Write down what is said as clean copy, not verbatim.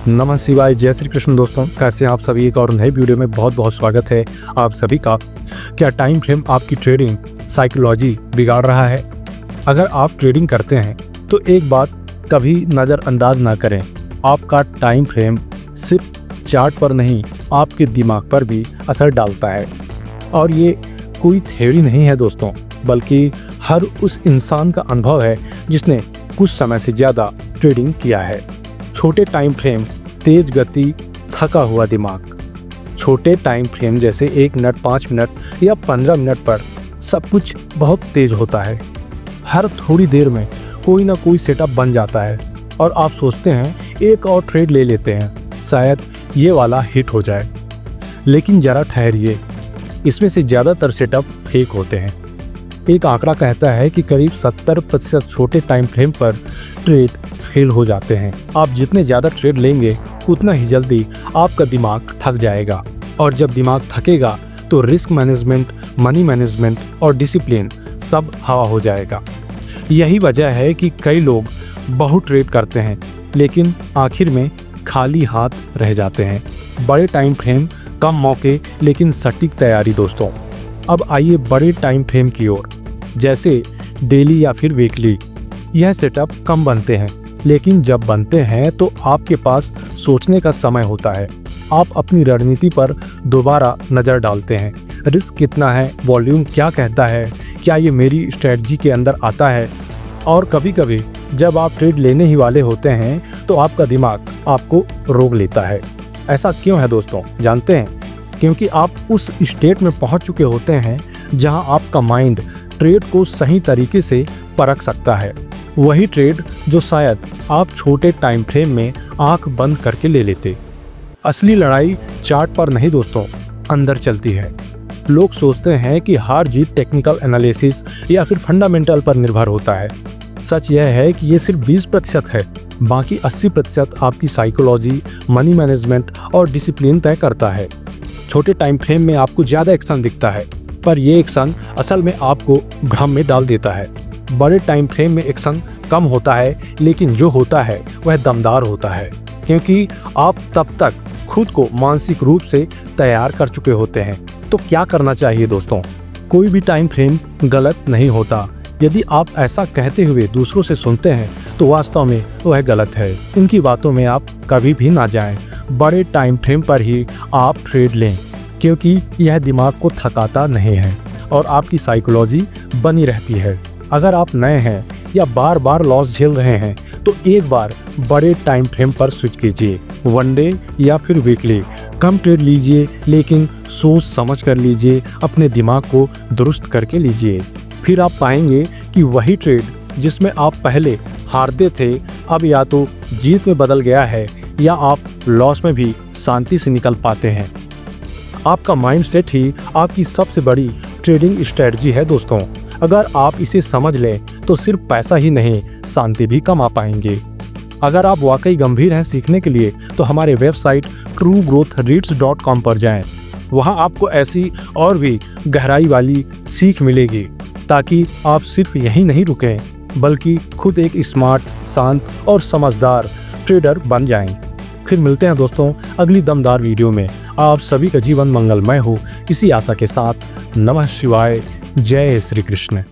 नमः शिवाय, जय श्री कृष्ण। दोस्तों, कैसे हैं आप सभी। एक और नई वीडियो में बहुत बहुत स्वागत है आप सभी का। क्या टाइम फ्रेम आपकी ट्रेडिंग साइकोलॉजी बिगाड़ रहा है? अगर आप ट्रेडिंग करते हैं तो एक बात कभी नज़रअंदाज ना करें, आपका टाइम फ्रेम सिर्फ चार्ट पर नहीं आपके दिमाग पर भी असर डालता है। और ये कोई थ्योरी नहीं है दोस्तों, बल्कि हर उस इंसान का अनुभव है जिसने कुछ समय से ज़्यादा ट्रेडिंग किया है। छोटे टाइम फ्रेम, तेज गति, थका हुआ दिमाग। छोटे टाइम फ्रेम जैसे 1 मिनट, 5 मिनट या 15 मिनट पर सब कुछ बहुत तेज होता है। हर थोड़ी देर में कोई ना कोई सेटअप बन जाता है और आप सोचते हैं एक और ट्रेड ले लेते हैं, शायद ये वाला हिट हो जाए। लेकिन ज़रा ठहरिए, इसमें से ज़्यादातर सेटअप फेक होते हैं। एक आंकड़ा कहता है कि करीब 70% छोटे टाइम फ्रेम पर ट्रेड फेल हो जाते हैं। आप जितने ज़्यादा ट्रेड लेंगे उतना ही जल्दी आपका दिमाग थक जाएगा, और जब दिमाग थकेगा तो रिस्क मैनेजमेंट, मनी मैनेजमेंट और डिसिप्लिन सब हवा हो जाएगा। यही वजह है कि कई लोग बहुत ट्रेड करते हैं लेकिन आखिर में खाली हाथ रह जाते हैं। बड़े टाइम फ्रेम, कम मौके लेकिन सटीक तैयारी। दोस्तों, अब आइए बड़े टाइम फ्रेम की ओर, जैसे डेली या फिर वीकली। यह सेटअप कम बनते हैं, लेकिन जब बनते हैं तो आपके पास सोचने का समय होता है। आप अपनी रणनीति पर दोबारा नज़र डालते हैं। रिस्क कितना है, वॉल्यूम क्या कहता है, क्या ये मेरी स्ट्रेटजी के अंदर आता है। और कभी कभी जब आप ट्रेड लेने ही वाले होते हैं तो आपका दिमाग आपको रोक लेता है। ऐसा क्यों है दोस्तों, जानते हैं? क्योंकि आप उस स्टेट में पहुंच चुके होते हैं जहां आपका माइंड ट्रेड को सही तरीके से परख सकता है। वही ट्रेड जो शायद आप छोटे टाइम फ्रेम में आंख बंद करके ले लेते। असली लड़ाई चार्ट पर नहीं दोस्तों, अंदर चलती है। लोग सोचते हैं कि हार जीत टेक्निकल एनालिसिस या फिर फंडामेंटल पर निर्भर होता है। सच यह है कि ये सिर्फ 20% है, बाकी 80% आपकी साइकोलॉजी, मनी मैनेजमेंट और डिसिप्लिन तय करता है। छोटे टाइम फ्रेम में आपको ज़्यादा एक्शन दिखता है, पर यह एक्शन असल में आपको भ्रम में डाल देता है। बड़े टाइम फ्रेम में एक्शन कम होता है, लेकिन जो होता है वह दमदार होता है, क्योंकि आप तब तक खुद को मानसिक रूप से तैयार कर चुके होते हैं। तो क्या करना चाहिए दोस्तों? कोई भी टाइम फ्रेम गलत नहीं होता। यदि आप ऐसा कहते हुए दूसरों से सुनते हैं तो वास्तव में वह गलत है। इनकी बातों में आप कभी भी ना जाएं। बड़े टाइम फ्रेम पर ही आप ट्रेड लें, क्योंकि यह दिमाग को थकाता नहीं है और आपकी साइकोलॉजी बनी रहती है। अगर आप नए हैं या बार बार लॉस झेल रहे हैं तो एक बार बड़े टाइम फ्रेम पर स्विच कीजिए। वनडे या फिर वीकली कम ट्रेड लीजिए, लेकिन सोच समझ कर लीजिए, अपने दिमाग को दुरुस्त करके लीजिए। फिर आप पाएंगे कि वही ट्रेड जिसमें आप पहले हारते थे अब या तो जीत में बदल गया है, या आप लॉस में भी शांति से निकल पाते हैं। आपका माइंडसेट ही आपकी सबसे बड़ी ट्रेडिंग स्ट्रेटजी है दोस्तों। अगर आप इसे समझ लें तो सिर्फ पैसा ही नहीं, शांति भी कमा पाएंगे। अगर आप वाकई गंभीर हैं सीखने के लिए तो हमारे वेबसाइट truegrowthreads.com पर जाएं। वहां आपको ऐसी और भी गहराई वाली सीख मिलेगी, ताकि आप सिर्फ यहीं नहीं रुकें, बल्कि खुद एक स्मार्ट, शांत और समझदार ट्रेडर बन जाएं। फिर मिलते हैं दोस्तों अगली दमदार वीडियो में। आप सभी का जीवन मंगलमय हो, इसी आशा के साथ। नमः शिवाय, जय श्री कृष्ण।